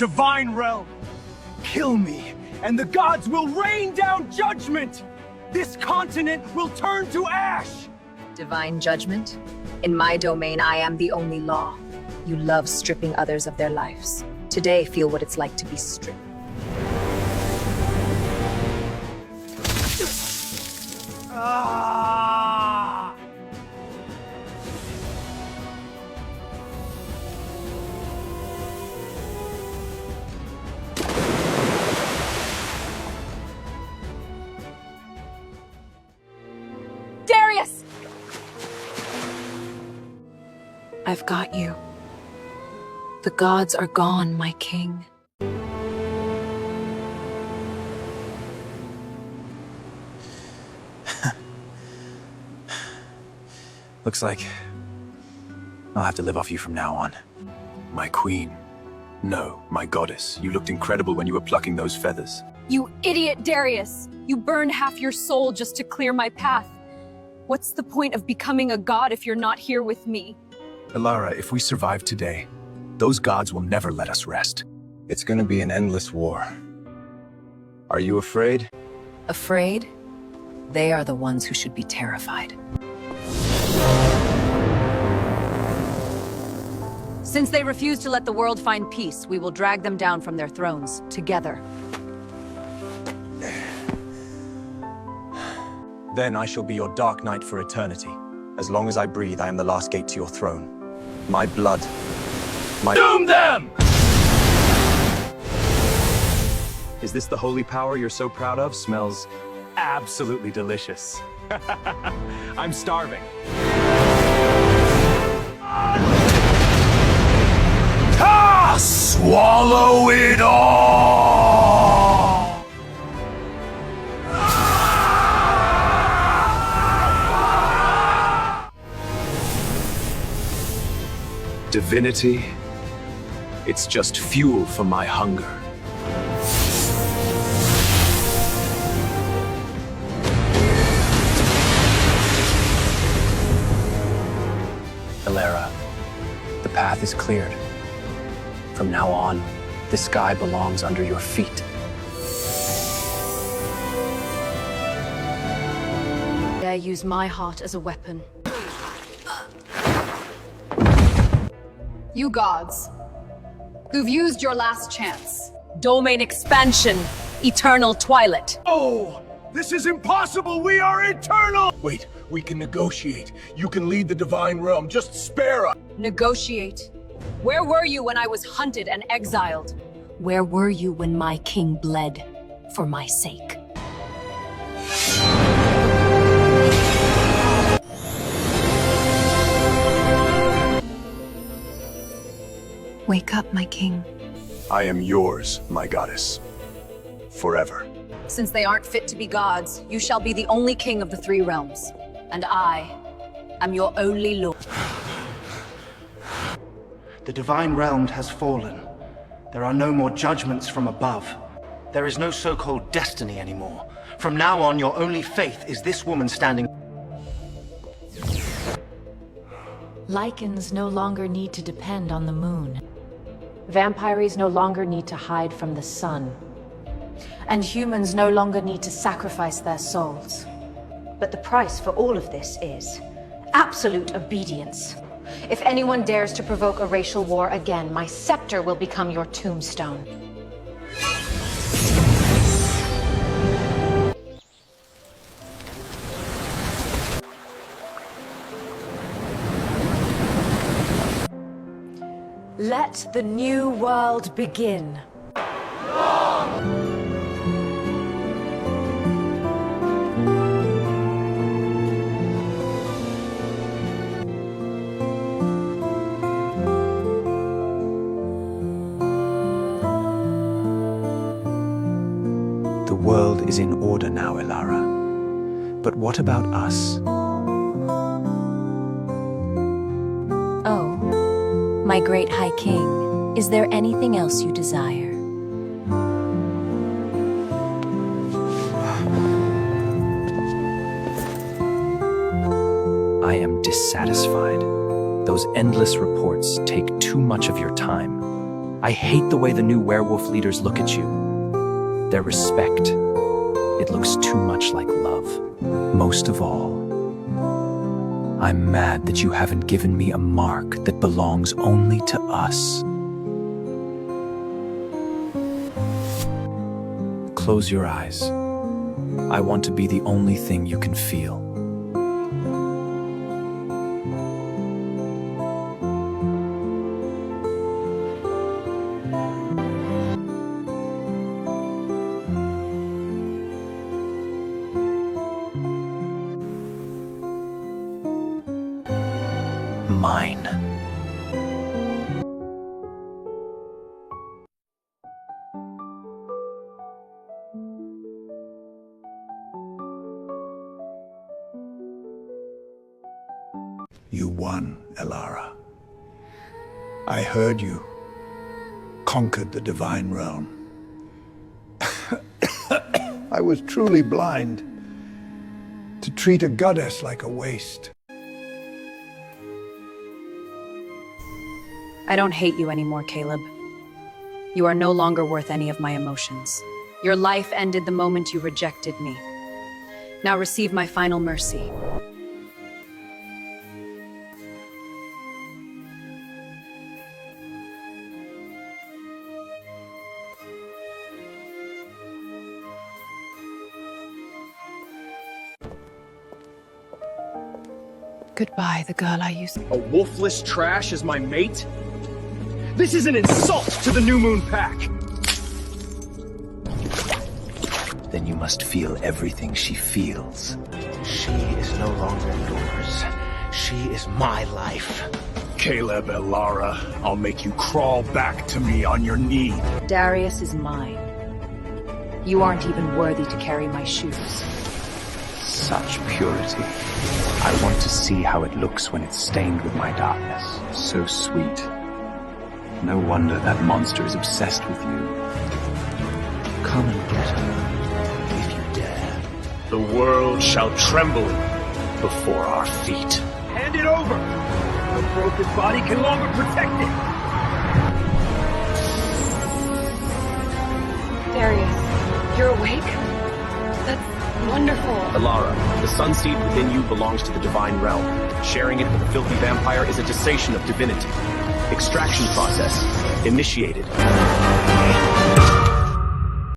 Divine realm, kill me, and the gods will rain down judgment! This continent will turn to ash! Divine judgment? In my domain, I am the only law. You love stripping others of their lives. Today, feel what it's like to be stripped. Ah! Darius! I've got you. The gods are gone, my king. Looks like I'll have to live off you from now on. My queen. No, my goddess. You looked incredible when you were plucking those feathers. You idiot, Darius! You burned half your soul just to clear my path. What's the point of becoming a god if you're not here with me? Elara, if we survive today, those gods will never let us rest. It's gonna be an endless war. Are you afraid? Afraid? They are the ones who should be terrified. Since they refuse to let the world find peace, we will drag them down from their thrones, together. Then I shall be your dark knight for eternity. As long as I breathe, I am the last gate to your throne. My blood, my— Doom them! Is this the holy power you're so proud of? Smells Absolutely delicious. I'm starving. Ah! Swallow it all! Divinity, it's just fuel for my hunger. Elara. The path is cleared. From now on, the sky belongs under your feet. Dare use my heart as a weapon. You gods, who've used your last chance. Domain expansion, eternal twilight. Oh! This is impossible! We are eternal! Wait, we can negotiate. You can lead the divine realm. Just spare us. Negotiate. Where were you when I was hunted and exiled? Where were you when my king bled for my sake? Wake up, my king. I am yours, my goddess. Forever. Since they aren't fit to be gods, you shall be the only king of the three realms. And I am your only lord. The divine realm has fallen. There are no more judgments from above. There is no so-called destiny anymore. From now on, your only faith is this woman standing. Lycans no longer need to depend on the moon. Vampires no longer need to hide from the sun. And humans no longer need to sacrifice their souls. But the price for all of this is absolute obedience. If anyone dares to provoke a racial war again, my scepter will become your tombstone. Let the new world begin. The world is in order now, Elara. But what about us? Oh, my great High King, is there anything else you desire? I am dissatisfied. Those endless reports take too much of your time. I hate the way the new werewolf leaders look at you. Their respect. It looks too much like love. Most of all, I'm mad that you haven't given me a mark that belongs only to us. Close your eyes. I want to be the only thing you can feel. Mine. You won, Elara. I heard you. Conquered the divine realm. I was truly blind. To treat a goddess like a waste. I don't hate you anymore, Caleb. You are no longer worth any of my emotions. Your life ended the moment you rejected me. Now receive my final mercy. Goodbye, the girl I used to... A wolfless trash as my mate? This is an insult to the New Moon Pack! Then you must feel everything she feels. She is no longer yours. She is my life. Caleb, Elara, I'll make you crawl back to me on your knee. Darius is mine. You aren't even worthy to carry my shoes. Such purity. I want to see how it looks when it's stained with my darkness. So sweet. No wonder that monster is obsessed with you. Come and get her, if you dare. The world shall tremble before our feet. Hand it over! The broken body can longer protect it! Darius, you're awake? That's wonderful. Elara, the sun seed within you belongs to the divine realm. Sharing it with a filthy vampire is a cessation of divinity. Extraction process initiated.